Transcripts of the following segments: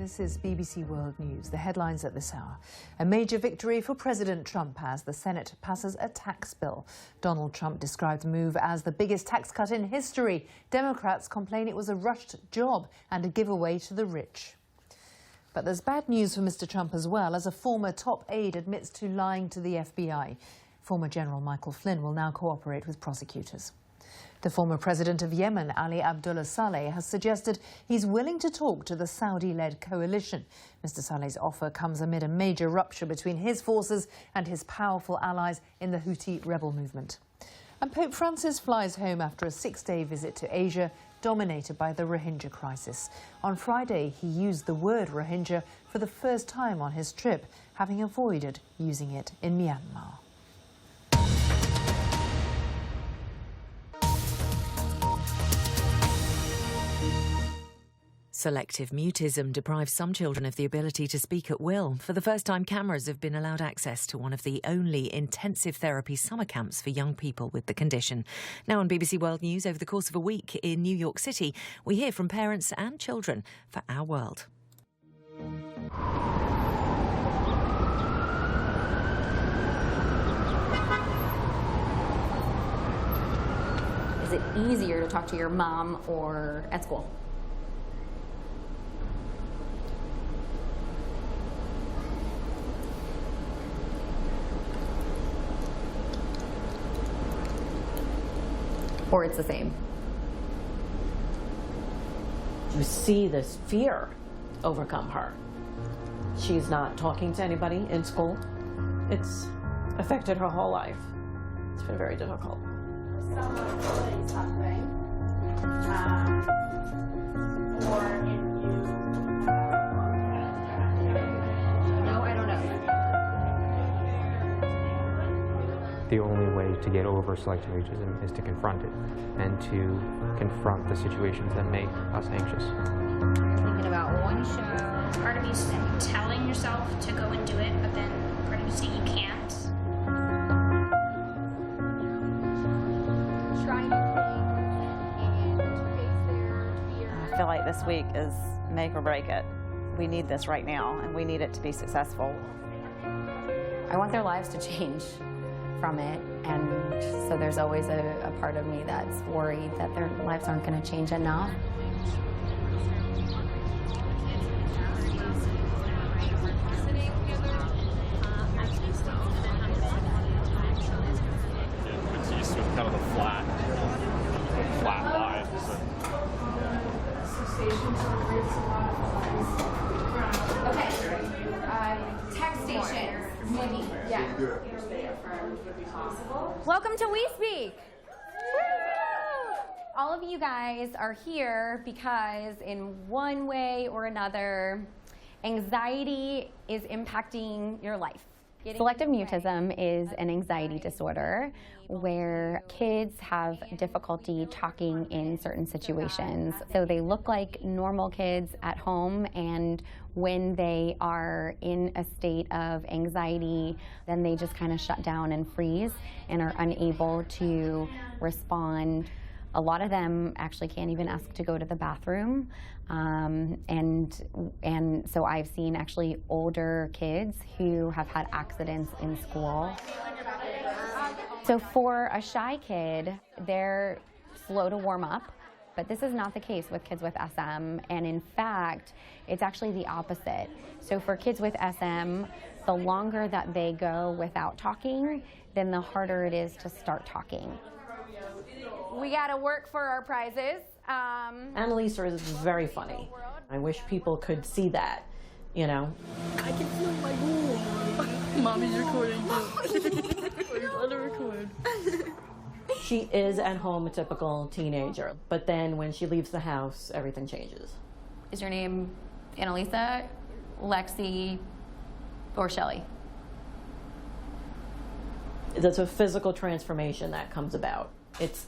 This is BBC World News. The headlines at this hour. A major victory for President Trump as the Senate passes a tax bill. Donald Trump described the move as the biggest tax cut in history. Democrats complain it was a rushed job and a giveaway to the rich. But there's bad news for Mr. Trump as well, as a former top aide admits to lying to the FBI. Former General Michael Flynn will now cooperate with prosecutors. The former president of Yemen, Ali Abdullah Saleh, has suggested he's willing to talk to the Saudi-led coalition. Mr. Saleh's offer comes amid a major rupture between his forces and his powerful allies in the Houthi rebel movement. And Pope Francis flies home after a 6-day visit to Asia, dominated by the Rohingya crisis. On Friday, he used the word Rohingya for the first time on his trip, having avoided using it in Myanmar. Selective mutism deprives some children of the ability to speak at will. For the first time, cameras have been allowed access to one of the only intensive therapy summer camps for young people with the condition. Now on BBC World News, over the course of a week in New York City, we hear from parents and children for Our World. Is it easier to talk to your mom or at school? Or it's the same? You see this fear overcome her. She's not talking to anybody in school. It's affected her whole life. It's been very difficult. The only way to get over selective mutism is to confront it and to confront the situations that make us anxious. Thinking about one show. Part of you is telling yourself to go and do it, but then part of you saying you can't. Trying to think and face their fear. I feel like this week is make or break it. We need this right now, and we need it to be successful. I want their lives to change from it, and so there's always a part of me that's worried that their lives aren't going to change enough. It's used to kind of the flat line. Okay. Tech station. Maybe. Yeah. Welcome to We Speak. All of you guys are here because in one way or another, anxiety is impacting your life. Selective mutism is an anxiety disorder where kids have difficulty talking in certain situations. So they look like normal kids at home, and when they are in a state of anxiety, then they just kind of shut down and freeze and are unable to respond. A lot of them actually can't even ask to go to the bathroom. And so I've seen actually older kids who have had accidents in school. So for a shy kid, they're slow to warm up, but this is not the case with kids with SM, and in fact, it's actually the opposite. So for kids with SM, the longer that they go without talking, then the harder it is to start talking. We got to work for our prizes. Annalisa is very funny. I wish people could see that, you know. I can feel my room. Mommy's recording. We're on to record. She is at home a typical teenager, but then when she leaves the house, everything changes. Is your name Annalisa, Lexi, or Shelly? There's a physical transformation that comes about. It's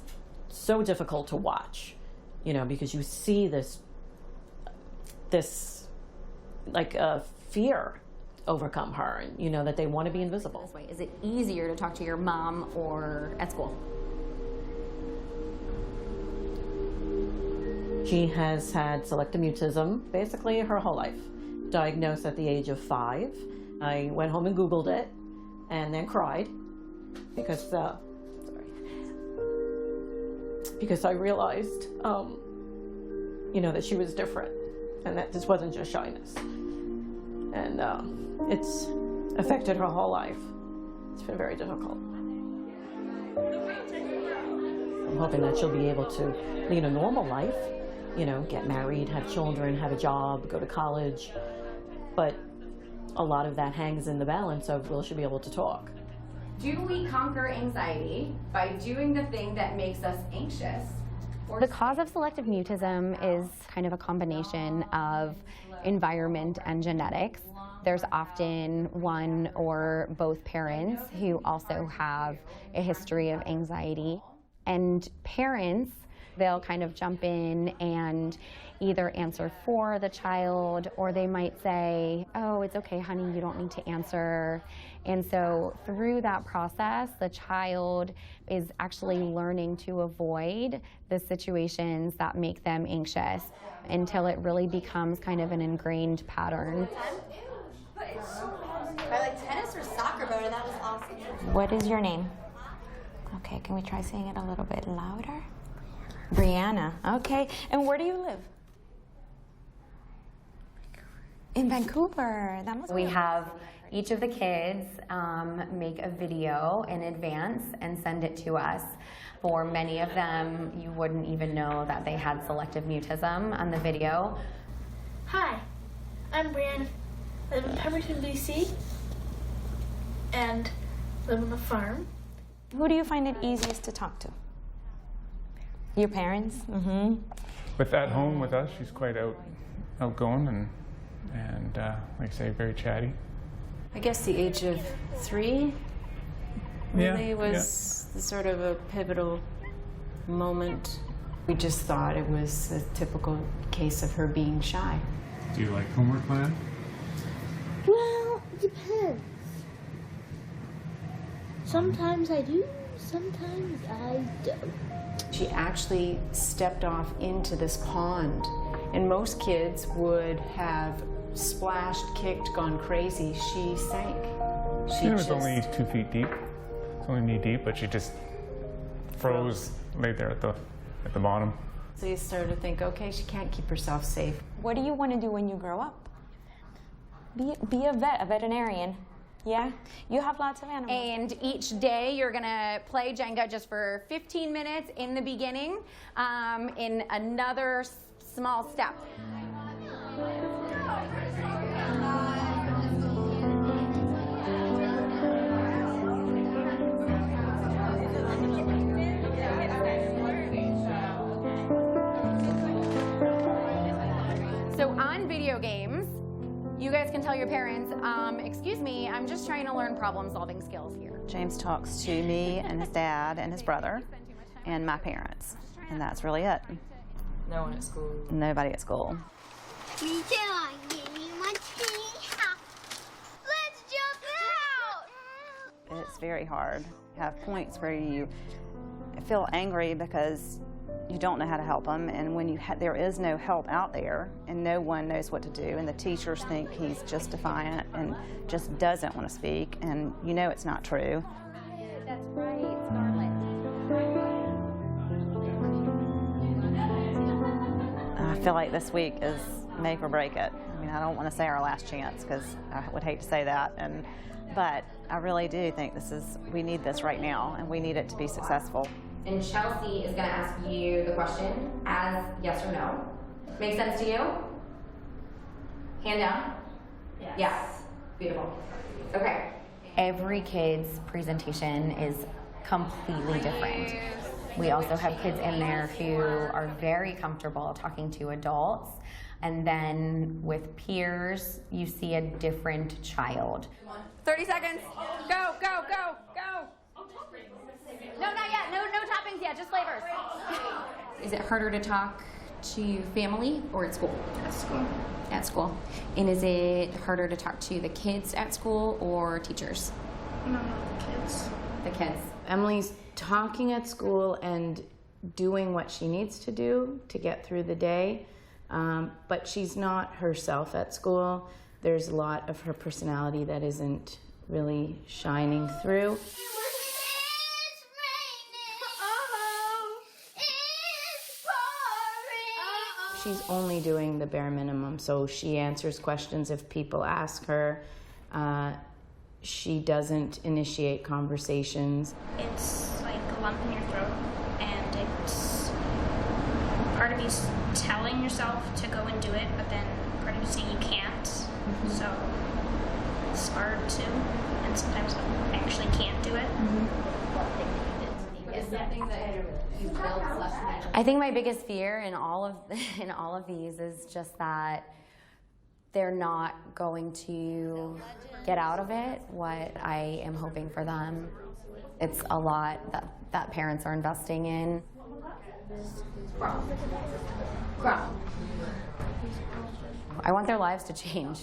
so difficult to watch, you know, because you see this like fear overcome her, and you know that they want to be invisible. This way, is it easier to talk to your mom or at school? She has had selective mutism basically her whole life. Diagnosed at the age of 5. I went home and Googled it and then cried because I realized, you know, that she was different and that this wasn't just shyness. And it's affected her whole life. It's been very difficult. I'm hoping that she'll be able to lead a normal life, you know, get married, have children, have a job, go to college. But a lot of that hangs in the balance of, will she be able to talk? Do we conquer anxiety by doing the thing that makes us anxious? The cause of selective mutism is kind of a combination of environment and genetics. There's often one or both parents who also have a history of anxiety. And parents, they'll kind of jump in and either answer for the child, or they might say, oh, it's okay, honey, you don't need to answer. And so through that process, the child is actually learning to avoid the situations that make them anxious until it really becomes kind of an ingrained pattern. I like tennis or soccer better. That was awesome. What is your name? Okay, can we try saying it a little bit louder? Brianna. Okay, and where do you live? In Vancouver. That must We have each of the kids make a video in advance and send it to us. For many of them, you wouldn't even know that they had selective mutism on the video. Hi, I'm Brianna. I live in Pemberton, BC, and live on a farm. Who do you find it easiest to talk to? Your parents? Mm-hmm. With at home with us, she's quite outgoing and like I say, very chatty. I guess the age of 3 really was the sort of a pivotal moment. We just thought it was a typical case of her being shy. Do you like homework plan? Well, it depends. Sometimes I do, sometimes I don't. She actually stepped off into this pond, and most kids would have splashed, kicked, gone crazy. She sank. It was only 2 feet deep. It's only knee deep, but she just froze right there at the bottom. So you started to think, okay, she can't keep herself safe. What do you want to do when you grow up? Be a vet, a veterinarian. Yeah? You have lots of animals. And each day you're gonna play Jenga just for 15 minutes in the beginning, in another small step. So on video games, you guys can tell your parents, excuse me, I'm just trying to learn problem-solving skills here. James talks to me and his dad and his brother and my parents, and that's really it. No one at school? Nobody at school. Me too, I'm getting my tea. Let's jump out! It's very hard. You have points where you feel angry because you don't know how to help them, and when there is no help out there and no one knows what to do, and the teachers think he's just defiant and just doesn't want to speak, and you know it's not true. That's right, Scarlett. I feel like this week is make or break it. I mean, I don't want to say our last chance because I would hate to say that, but I really do think we need this right now, and we need it to be successful. And Chelsea is going to ask you the question as yes or no. Make sense to you? Hand down? Yes. Beautiful. Okay. Every kid's presentation is completely different. We also have kids in there who are very comfortable talking to adults, and then with peers, you see a different child. 30 seconds. Go, go, go, go. No, not yet. No toppings yet, just flavors. Is it harder to talk to family or at school? At school. At school. And is it harder to talk to the kids at school or teachers? No, the kids. The kids. Emily's talking at school and doing what she needs to do to get through the day, but she's not herself at school. There's a lot of her personality that isn't really shining through. She's only doing the bare minimum, so she answers questions if people ask her. She doesn't initiate conversations. It's like a lump in your throat, and it's part of you's telling yourself to go and do it, but then part of you saying you can't. So it's hard too, and sometimes I actually can't do it. I think my biggest fear in all of these is just that they're not going to get out of it what I am hoping for them. It's a lot that parents are investing in. I want their lives to change.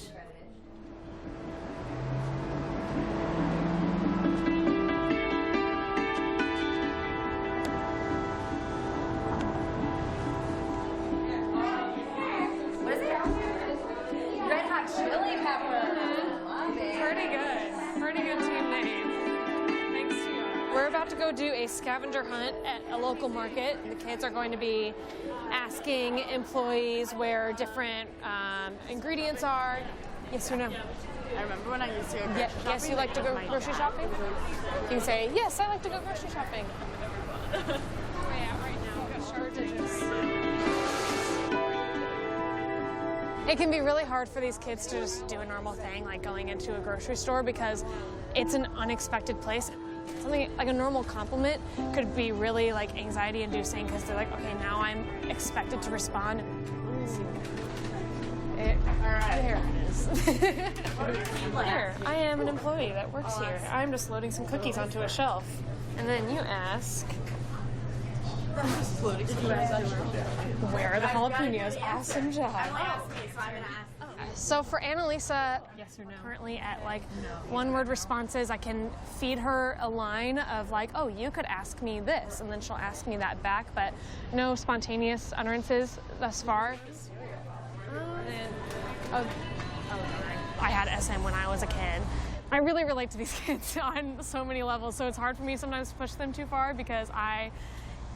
We're about to go do a scavenger hunt at a local market. The kids are going to be asking employees where different ingredients are. Yes or no? I remember when I used to go grocery shopping. Yes, you like to go grocery shopping? You can say, yes, I like to go grocery shopping. Where are we at right now? We've got shortages. It can be really hard for these kids to just do a normal thing like going into a grocery store because it's an unexpected place. Something like a normal compliment could be really like anxiety inducing because they're like, okay, now I'm expected to respond. All right, here it is. Here, I am an employee that works here. I'm just loading some cookies onto a shelf. And then you ask, where are the jalapenos? Awesome job. So for Annalisa, yes or no? Currently at like one-word responses, I can feed her a line of like, oh, you could ask me this, and then she'll ask me that back, but no spontaneous utterances thus far. I had SM when I was a kid. I really relate to these kids on so many levels, so it's hard for me sometimes to push them too far because I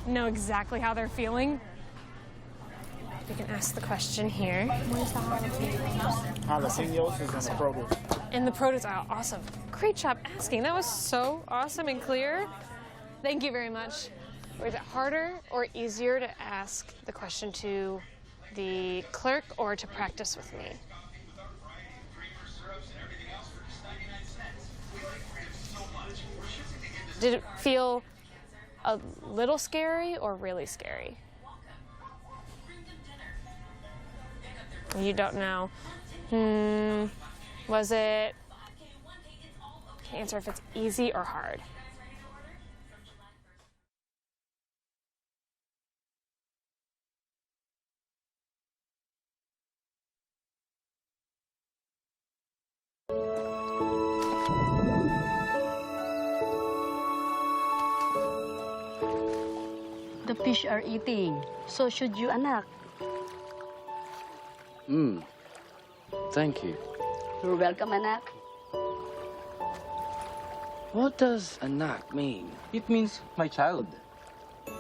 know exactly how they're feeling. You can ask the question here. Where's the jalapenos? Jalapenos is in the produce. In the produce aisle. Awesome. Great job asking. That was so awesome and clear. Thank you very much. Was it harder or easier to ask the question to the clerk or to practice with me? Did it feel a little scary or really scary? You don't know. Was it? Can't answer if it's easy or hard. The fish are eating, so should you, anak? Thank you. You're welcome, anak. What does anak mean? It means my child. I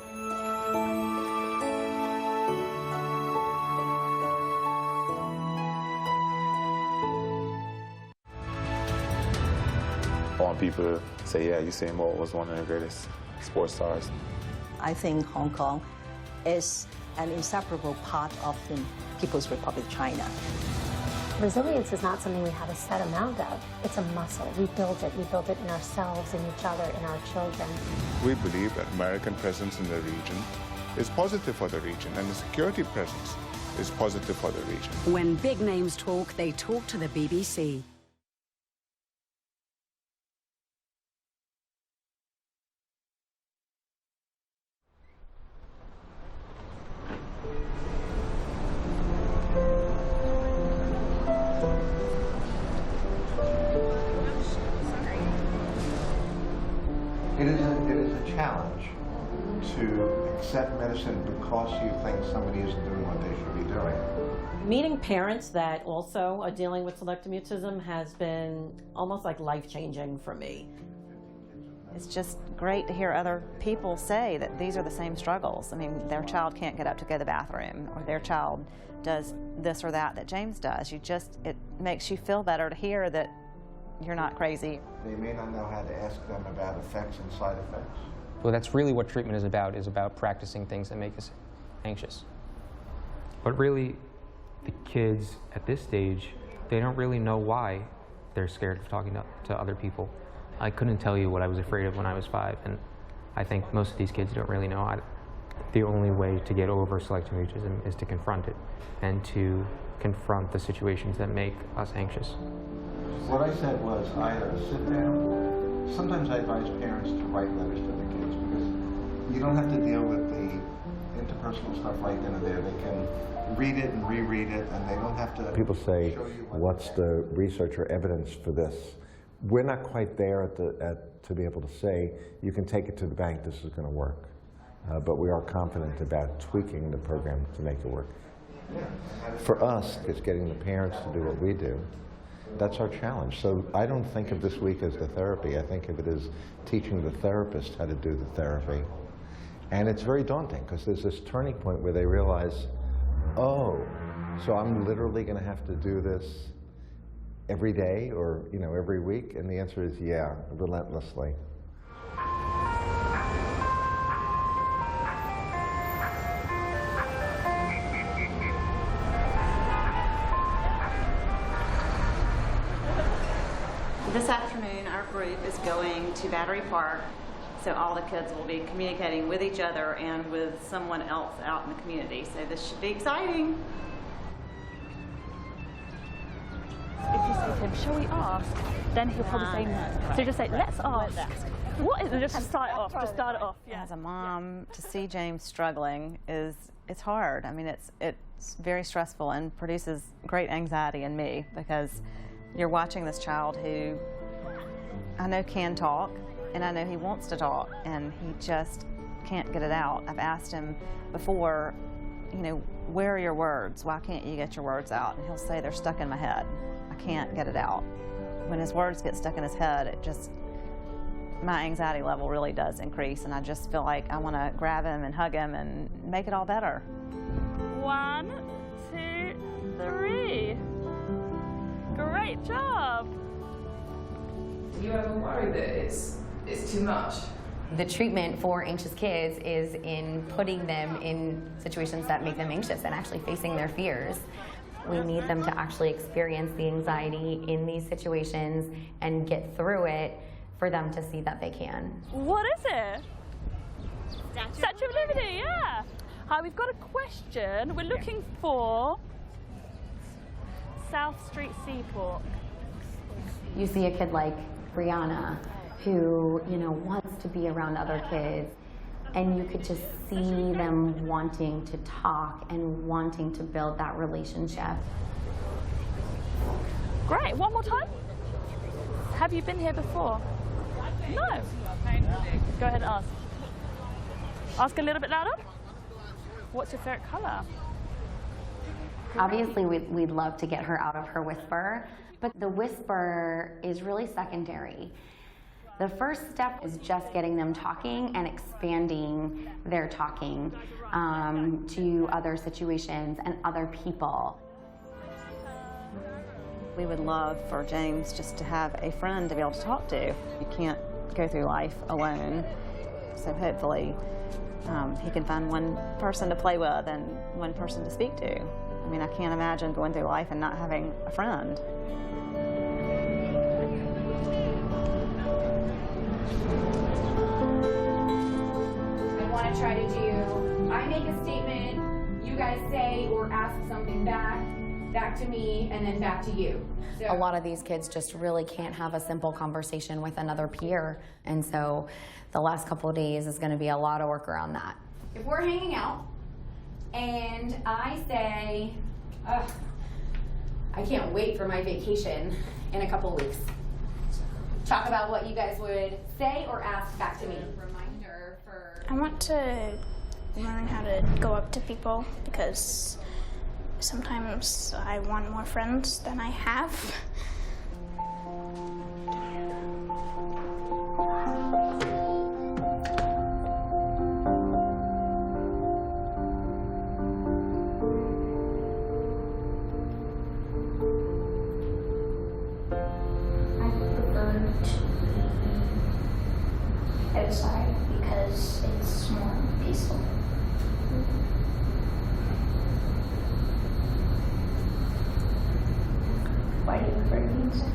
want people to say, yeah, Usain Bolt was one of the greatest sports stars. I think Hong Kong is an inseparable part of the People's Republic of China. Resilience is not something we have a set amount of. It's a muscle. We build it. We build it in ourselves, in each other, in our children. We believe that American presence in the region is positive for the region, and the security presence is positive for the region. When big names talk, they talk to the BBC. It is a challenge to accept medicine because you think somebody isn't doing what they should be doing. Meeting parents that also are dealing with selective mutism has been almost like life-changing for me. It's just great to hear other people say that these are the same struggles. I mean, their child can't get up to go to the bathroom, or their child does this or that James does. It makes you feel better to hear that you're not crazy. They may not know how to ask them about effects and side effects. Well, that's really what treatment is about practicing things that make us anxious. But really, the kids at this stage, they don't really know why they're scared of talking to other people. I couldn't tell you what I was afraid of when I was 5, and I think most of these kids don't really know. The only way to get over selective mutism is to confront it, and to confront the situations that make us anxious. What I said was either sit down, sometimes I advise parents to write letters to their kids because you don't have to deal with the interpersonal stuff right then and there. They can read it and reread it, and they don't have to. People say, what's the research or evidence for this? We're not quite there to be able to say, you can take it to the bank, this is going to work. But we are confident about tweaking the program to make it work. For us, it's getting the parents to do what we do. That's our challenge. So I don't think of this week as the therapy. I think of it as teaching the therapist how to do the therapy. And it's very daunting because there's this turning point where they realize, oh, so I'm literally going to have to do this every day or every week? And the answer is yeah, relentlessly. This afternoon, our group is going to Battery Park, so all the kids will be communicating with each other and with someone else out in the community. So this should be exciting. If you say to him, shall we ask? Then he'll probably say no. So just say, let's ask. What is it? Just start it off. Just start it off. Yeah. As a mom, to see James struggling it's hard. I mean, it's very stressful and produces great anxiety in me because you're watching this child who I know can talk and I know he wants to talk and he just can't get it out. I've asked him before, where are your words? Why can't you get your words out? And he'll say, they're stuck in my head. I can't get it out. When his words get stuck in his head, my anxiety level really does increase, and I just feel like I want to grab him and hug him and make it all better. 1, 2, 3. Great job. Do you ever worry that it's too much? The treatment for anxious kids is in putting them in situations that make them anxious and actually facing their fears. We need them to actually experience the anxiety in these situations and get through it for them to see that they can. What is it? Statue of Liberty, yeah. Hi, we've got a question. We're looking for South Street Seaport. You see a kid like Brianna who, wants to be around other kids, and you could just see them wanting to talk and wanting to build that relationship. Great, one more time. Have you been here before? No. Go ahead and ask. Ask a little bit louder. What's your favorite color? Obviously, we'd love to get her out of her whisper, but the whisper is really secondary. The first step is just getting them talking and expanding their talking to other situations and other people. We would love for James just to have a friend to be able to talk to. You can't go through life alone, so hopefully he can find one person to play with and one person to speak to. I mean, I can't imagine going through life and not having a friend. I try to do, I make a statement, you guys say or ask something back to me, and then back to you. A lot of these kids just really can't have a simple conversation with another peer, and so the last couple of days is going to be a lot of work around that. If we're hanging out and I say, ugh, I can't wait for my vacation in a couple of weeks, talk about what you guys would say or ask back to me. I want to learn how to go up to people, because sometimes I want more friends than I have. Outside because it's more peaceful. Why do you prefer music?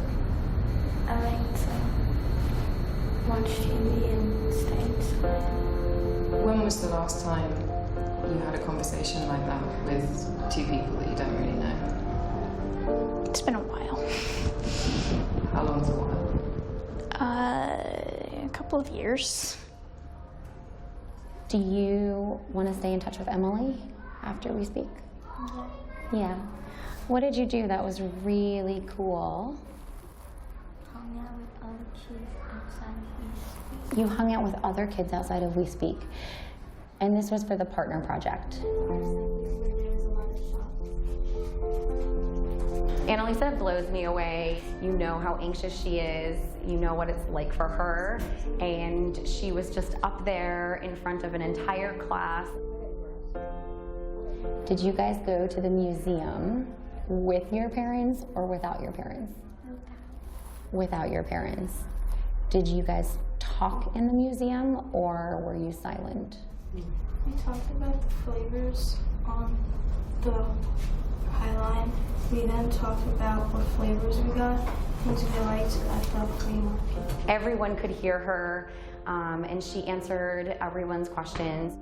I like to watch TV and stay inside. When was the last time you had a conversation like that with two people that you don't really know? It's been a while. How long's a while? A couple of years. Do you want to stay in touch with Emily after we speak? Yeah. What did you do that was really cool? Hung out with other kids outside of We Speak. You hung out with other kids outside of We Speak. And this was for the partner project. Annalisa blows me away. You know how anxious she is. You know what it's like for her. And she was just up there in front of an entire class. Did you guys go to the museum with your parents or without your parents? Without your parents. Did you guys talk in the museum or were you silent? We talked about the flavors on the High Line. We then talked about what flavors we got, things we liked at the flea market. Everyone could hear her, and she answered everyone's questions.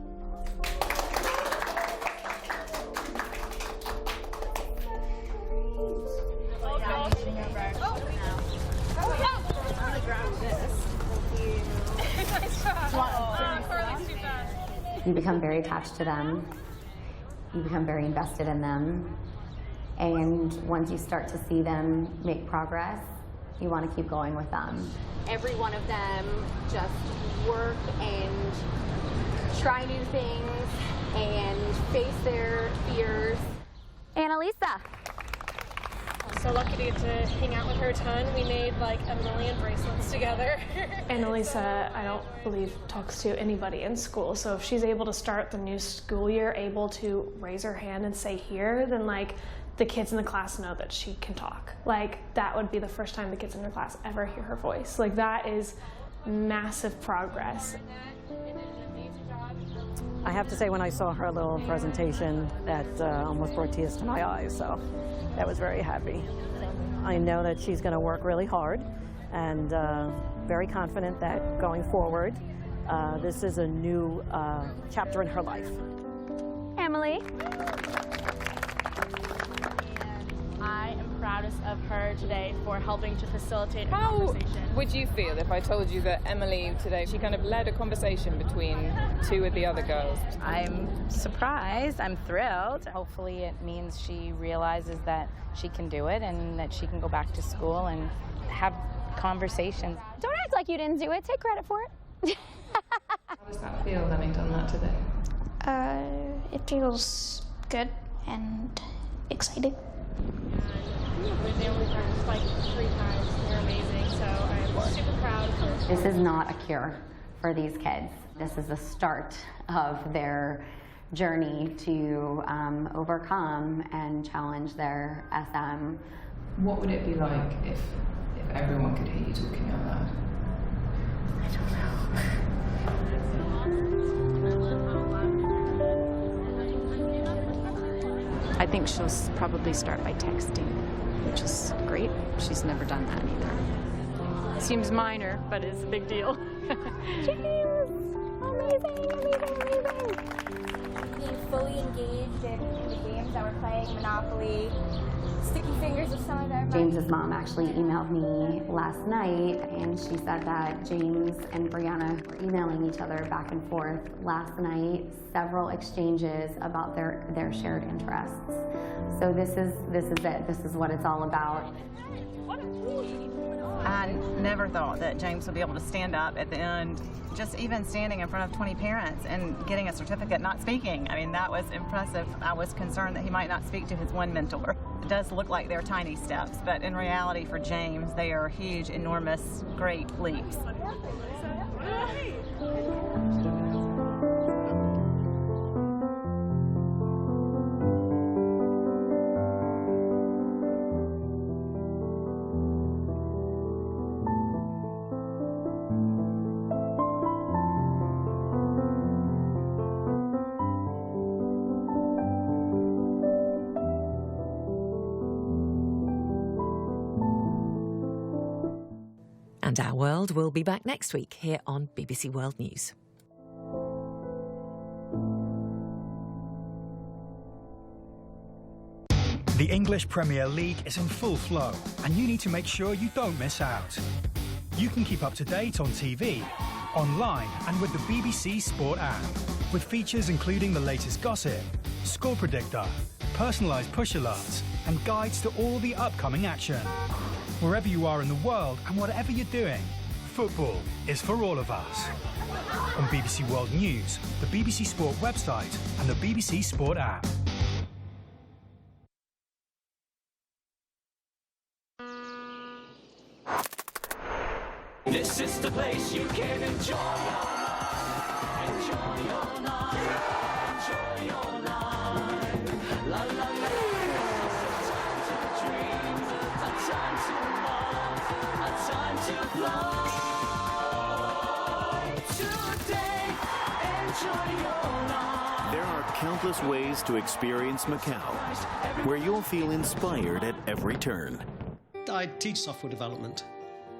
You become very attached to them. You become very invested in them. And once you start to see them make progress, you want to keep going with them. Every one of them just work and try new things and face their fears. Annalisa. So lucky to get to hang out with her a ton. We made like a million bracelets together. Annalisa, I don't believe, talks to anybody in school. So if she's able to start the new school year able to raise her hand and say here, then like the kids in the class know that she can talk. Like that would be the first time the kids in her class ever hear her voice. Like that is massive progress. I have to say, when I saw her little presentation, that almost brought tears to my eyes, so that was very happy. I know that she's going to work really hard, and very confident that going forward, this is a new chapter in her life. Emily. I am proudest of her today for helping to facilitate a How conversation. would you feel if I told you that Emily today, she kind of led a conversation between two of the other girls? I'm surprised. I'm thrilled. Hopefully it means she realizes that she can do it and that she can go back to school and have conversations. Don't act like you didn't do it. Take credit for it. How does that feel, having done that today? It feels good and exciting. They only practiced like 3 times. They're amazing, so I'm super proud of her. This is not a cure for these kids. This is the start of their journey to overcome and challenge their SM. What would it be like if everyone could hear you talking out loud? I don't know. I think she'll probably start by texting, which is great. She's never done that either. Seems minor, but it's a big deal. Cheers! Amazing, amazing, amazing. Being fully engaged in the games that we're playing, Monopoly, sticky fingers with some of them. James's mom actually emailed me last night, and she said that James and Brianna were emailing each other back and forth last night, several exchanges about their shared interests. So this is it. This is what it's all about. I never thought that James would be able to stand up at the end, just even standing in front of 20 parents and getting a certificate, not speaking. I mean, that was impressive. I was concerned that he might not speak to his one mentor. It does look like they're tiny steps, but in reality for James, they are huge, enormous, great leaps. And Our World will be back next week here on BBC World News. The English Premier League is in full flow, and you need to make sure you don't miss out. You can keep up to date on TV, online, and with the BBC Sport app, with features including the latest gossip, score predictor, personalised push alerts, and guides to all the upcoming action. Wherever you are in the world and whatever you're doing, football is for all of us. On BBC World News, the BBC Sport website, and the BBC Sport app. This is the place you can enjoy your life. Enjoy your life. Enjoy your life. La la la. It's a time to dream, a time to love, a time to fly. Today, enjoy your life. There are countless ways to experience Macau, where you'll feel inspired at every turn. I teach software development.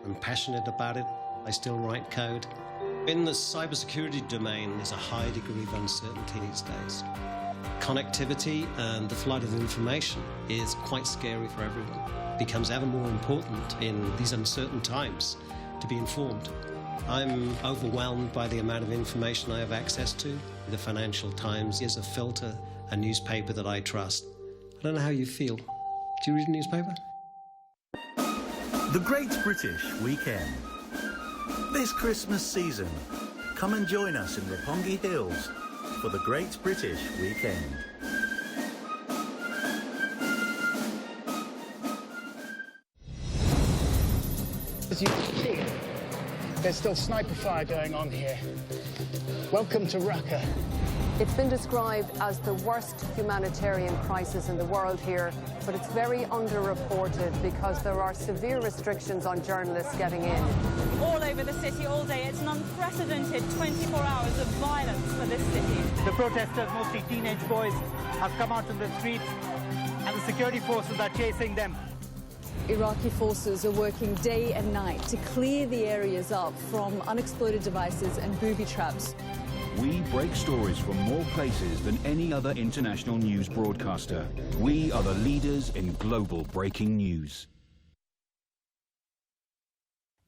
I'm passionate about it. I still write code. In the cybersecurity domain, there's a high degree of uncertainty these days. Connectivity and the flood of information is quite scary for everyone. It becomes ever more important in these uncertain times to be informed. I'm overwhelmed by the amount of information I have access to. The Financial Times is a filter, a newspaper that I trust. I don't know how you feel. Do you read a newspaper? The Great British Weekend. This Christmas season, come and join us in Roppongi Hills for the Great British Weekend. As you can see, there's still sniper fire going on here. Welcome to Raqqa. It's been described as the worst humanitarian crisis in the world here, but it's very underreported because there are severe restrictions on journalists getting in. All over the city all day, it's an unprecedented 24 hours of violence for this city. The protesters, mostly teenage boys, have come out on the streets and the security forces are chasing them. Iraqi forces are working day and night to clear the areas up from unexploded devices and booby traps. We break stories from more places than any other international news broadcaster. We are the leaders in global breaking news.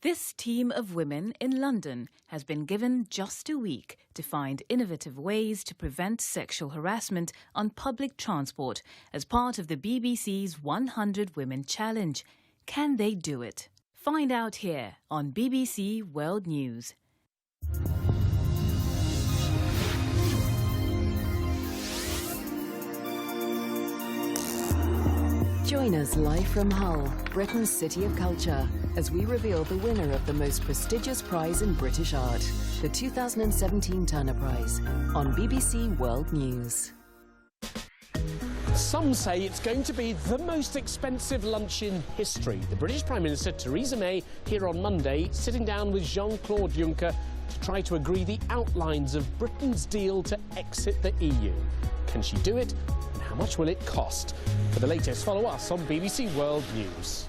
This team of women in London has been given just a week to find innovative ways to prevent sexual harassment on public transport as part of the BBC's 100 Women Challenge. Can they do it? Find out here on BBC World News. Join us live from Hull, Britain's City of Culture, as we reveal the winner of the most prestigious prize in British art, the 2017 Turner Prize, on BBC World News. Some say it's going to be the most expensive lunch in history. The British Prime Minister Theresa May here on Monday, sitting down with Jean-Claude Juncker to try to agree the outlines of Britain's deal to exit the EU. Can she do it? And how much will it cost? For the latest, follow us on BBC World News.